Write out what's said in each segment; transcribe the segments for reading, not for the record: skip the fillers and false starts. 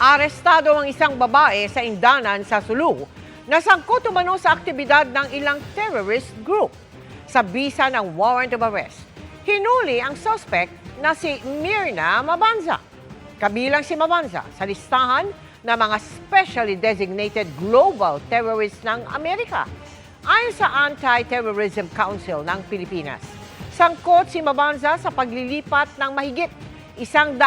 Arestado ang isang babae sa Indanan sa Sulu na sangkot umano sa aktibidad ng ilang terrorist group. Sa bisa ng warrant of arrest, hinuli ang suspect na si Myrna Mabanza. Kabilang si Mabanza sa listahan ng mga specially designated global terrorists ng Amerika ayon sa Anti-Terrorism Council ng Pilipinas. Sangkot si Mabanza sa paglilipat ng mahigit $100,000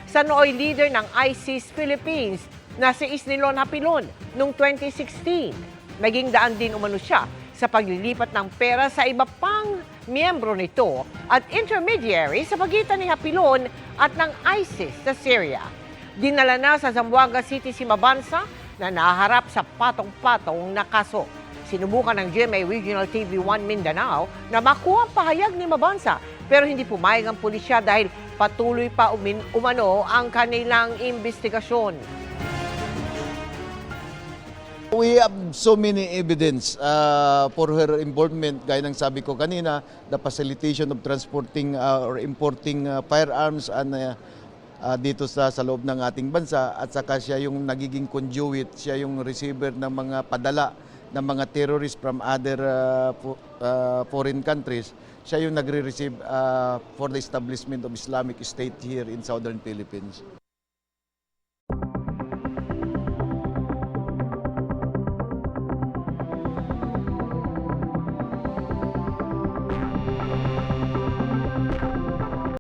sa nooy leader ng ISIS Philippines na si Isnilon Hapilon noong 2016. Naging daan din umano siya sa paglilipat ng pera sa iba pang miyembro nito at intermediary sa pagitan ni Hapilon at ng ISIS sa Syria. Dinala na sa Zamboanga City si Mabanza na naharap sa patong-patong na kaso. Sinubukan ng GMA Regional TV1 Mindanao na makuha ang pahayag ni Mabanza pero hindi pumayag ang pulisya dahil patuloy pa umano ang kanilang investigasyon. We have so many evidence for her involvement, gaya ng sabi ko kanina, the facilitation of transporting or importing firearms and dito sa loob ng ating bansa, at saka siya yung nagiging conduit, siya yung receiver ng mga padala ng mga terrorists from other foreign countries. Siya yung nagre-receive for the establishment of Islamic State here in Southern Philippines.